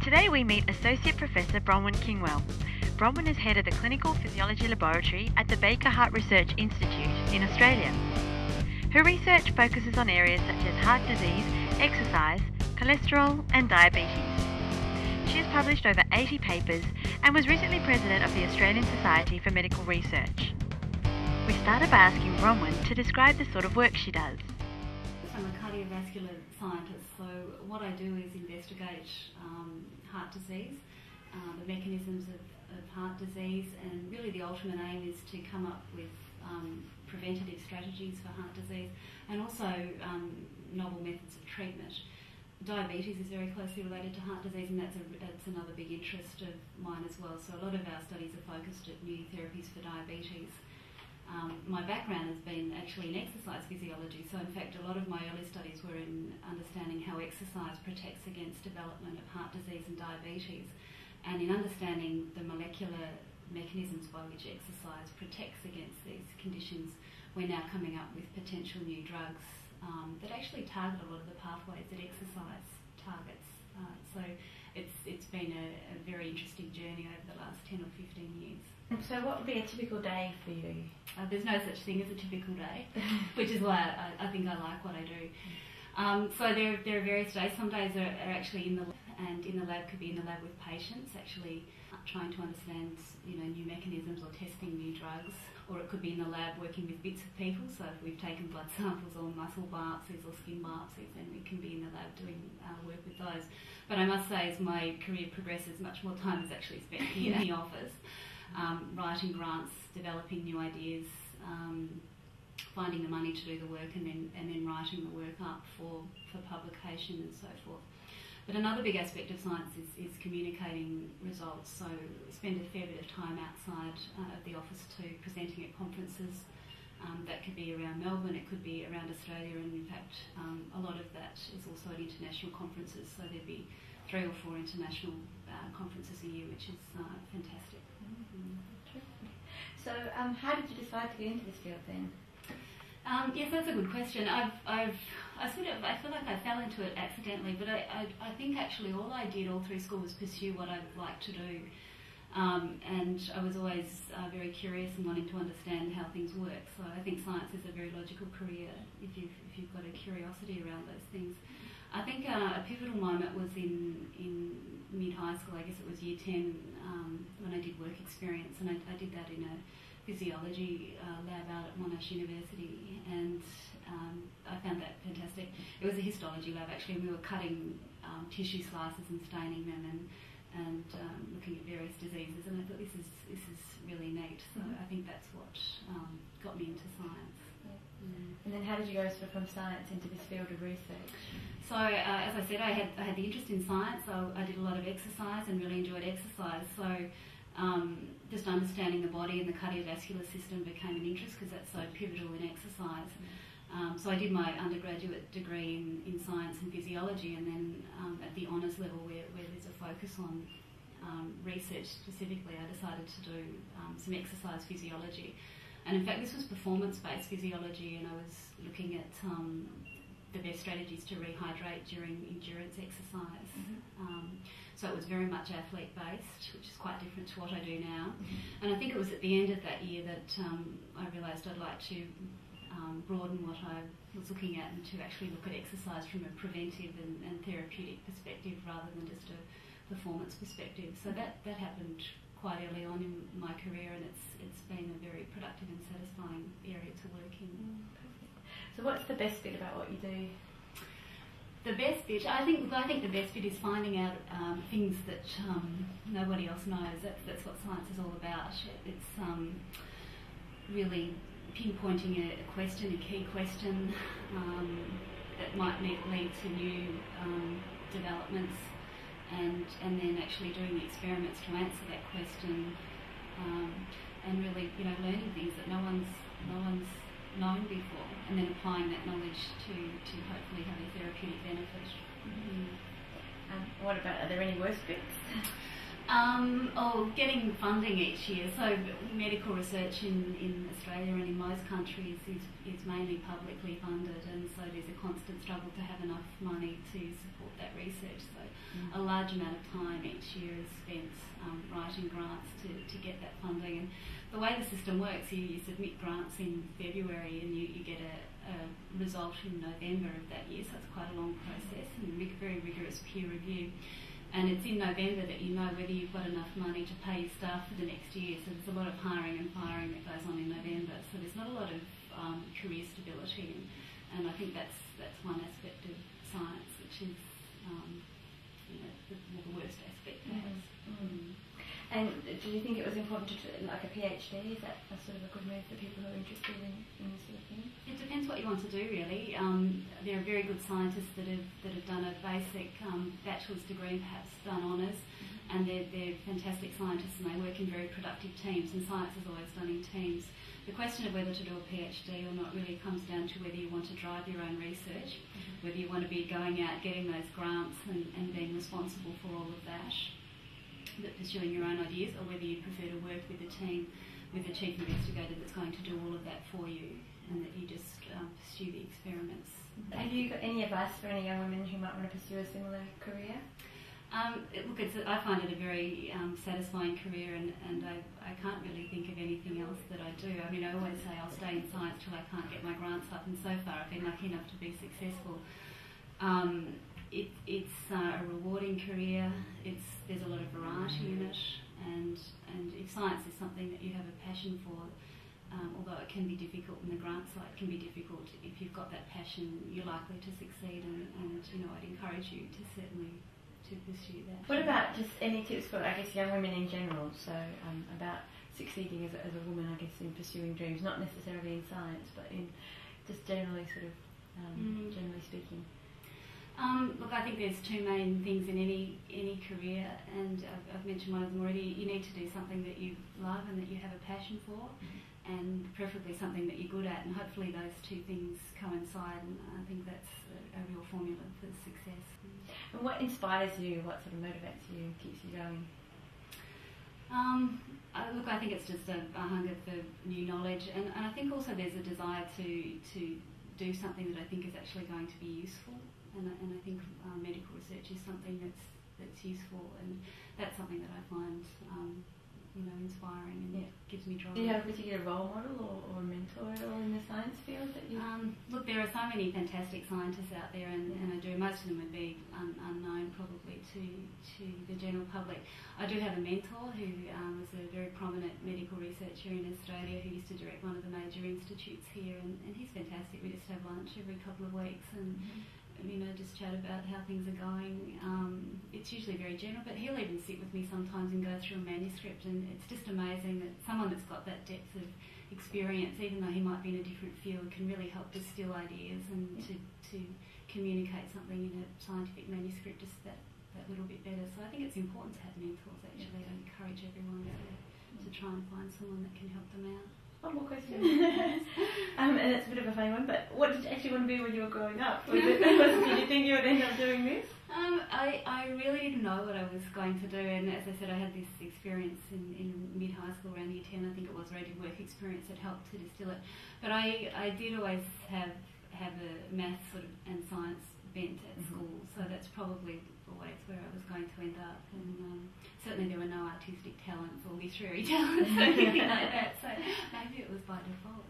Today we meet Associate Professor Bronwyn Kingwell. Bronwyn is head of the Clinical Physiology Laboratory at the Baker Heart Research Institute in Australia. Her research focuses on areas such as heart disease, exercise, cholesterol and diabetes. She has published over 80 papers and was recently president of the Australian Society for Medical Research. We started by asking Bronwyn to describe the sort of work she does. I'm a cardiovascular scientist, so what I do is investigate heart disease, the mechanisms of heart disease, and really the ultimate aim is to come up with preventative strategies for heart disease and also novel methods of treatment. Diabetes is very closely related to heart disease, and that's another big interest of mine as well. So a lot of our studies are focused at new therapies for diabetes. My background has been actually in exercise physiology, so in fact a lot of my early studies were in understanding how exercise protects against development of heart disease and diabetes, and in understanding the molecular mechanisms by which exercise protects against these conditions, we're now coming up with potential new drugs that actually target a lot of the pathways that exercise targets. So it's been a very interesting journey over the last 10 or 15 years. And so what would be a typical day for you? There's no such thing as a typical day, which is why I think I like what I do. So there are various days. Some days are actually in the lab, and in the lab could be in the lab with patients, actually trying to understand new mechanisms or testing new drugs. Or it could be in the lab working with bits of people. So if we've taken blood samples or muscle biopsies or skin biopsies, then we can be in the lab doing work with those. But I must say, as my career progresses, much more time is actually spent here in the office. Writing grants, developing new ideas, finding the money to do the work, and then writing the work up for publication and so forth. But another big aspect of science is communicating results, so spend a fair bit of time outside of the office too, presenting at conferences. That could be around Melbourne, it could be around Australia, and in fact a lot of that is also at international conferences, so there'd be 3 or 4 international conferences a year, which is fantastic. So how did you decide to get into this field then? Yes, that's a good question. I feel like I fell into it accidentally, but I think actually all I did all through school was pursue what I'd like to do. And I was always very curious and wanting to understand how things work. So I think science is a very logical career if you've got a curiosity around those things. I think a pivotal moment was in mid-high school. I guess it was year 10 when I did work experience, and I did that in a physiology lab out at Monash University, and I found that fantastic. It was a histology lab actually, and we were cutting tissue slices and staining them and looking at various diseases, and I thought this is really neat. So I think that's what got me into science. And then how did you go from science into this field of research? So as I said, I had the interest in science, so I did a lot of exercise and really enjoyed exercise. So just understanding the body and the cardiovascular system became an interest because that's so pivotal in exercise. So I did my undergraduate degree in science and physiology, and then at the honours level where there's a focus on research specifically, I decided to do some exercise physiology. And in fact this was performance-based physiology, and I was looking at the best strategies to rehydrate during endurance exercise. So it was very much athlete-based, which is quite different to what I do now. And I think it was at the end of that year that I realised I'd like to broaden what I was looking at and to actually look at exercise from a preventive and therapeutic perspective rather than just a performance perspective. So that happened quite early on in my career, and it's been a very productive and satisfying area to work in. So what's the best bit about what you do? The best bit, I think the best bit is finding out things that nobody else knows. That's what science is all about. It's really pinpointing a question, a key question that might lead to new developments, and then actually doing the experiments to answer that question, and really learning things that no one's known before, and then applying that knowledge to hopefully have a therapeutic benefit. What about, are there any worst bits? Getting funding each year. So medical research in Australia and in most countries is mainly publicly funded, and so there's a constant struggle to have enough money to support that research. So a large amount of time each year is spent writing grants to get that funding. And the way the system works, you submit grants in February and you get a result in November of that year, so it's quite a long process and very rigorous peer review. And it's in November that you know whether you've got enough money to pay your staff for the next year. So there's a lot of hiring and firing that goes on in November. So there's not a lot of career stability, and I think that's one aspect of science, which is the worst aspect perhaps. And do you think it was important to do like a PhD? Is that a sort of a good move for people who are interested in this sort of thing? It depends what you want to do, really. There are very good scientists that have done a basic bachelor's degree and perhaps done honours, and they're fantastic scientists and they work in very productive teams, and science is always done in teams. The question of whether to do a PhD or not really comes down to whether you want to drive your own research, whether you want to be going out, getting those grants and being responsible for all of that, pursuing your own ideas, or whether you prefer to work with a team, with a chief investigator that's going to do all of that for you, and that you just pursue the experiments. Have you got any advice for any young women who might want to pursue a similar career? I find it a very satisfying career, and I can't really think of anything else that I do. I mean, I always say I'll stay in science till I can't get my grants up, and so far I've been lucky enough to be successful. It's a rewarding career. There's a lot of variety in it, and if science is something that you have a passion for, although it can be difficult in the grant side, can be difficult. If you've got that passion, you're likely to succeed, and I'd encourage you to certainly to pursue that. What about just any tips for, I guess, young women in general? So about succeeding as a woman, I guess, in pursuing dreams, not necessarily in science, but in just generally generally speaking. Look, I think there's two main things in any career, and I've mentioned one of them already. You need to do something that you love and that you have a passion for, and preferably something that you're good at, and hopefully those two things coincide, and I think that's a real formula for success. And what inspires you? What sort of motivates you, keeps you going? Look, I think it's just a hunger for new knowledge, and I think also there's a desire to do something that I think is actually going to be useful. And I think medical research is something that's useful, and that's something that I find inspiring and gives me drive. Do you have a particular role model or mentor at all in the science field that you? Look, there are so many fantastic scientists out there, and most of them would be unknown probably to the general public. I do have a mentor who was a very prominent medical researcher in Australia who used to direct one of the major institutes here, and he's fantastic. We just have lunch every couple of weeks and just chat about how things are going. It's usually very general, but he'll even sit with me sometimes and go through a manuscript, and it's just amazing that someone that's got that depth of experience, even though he might be in a different field, can really help distill ideas and to communicate something in a scientific manuscript just that little bit better. So I think it's important to have mentors, actually. I encourage everyone to try and find someone that can help them out. One more question. And it's a bit of a funny one, but what did you actually want to be when you were growing up? Did you think you would end up doing this? I really didn't know what I was going to do, and as I said, I had this experience in mid-high school around year 10, I think it was, where I did work experience that helped to distill it. But I did always have a maths and science bent at school, so that's probably always where I was going to end up. And certainly there were no artistic talents or literary talents or anything like that, so maybe it was by default.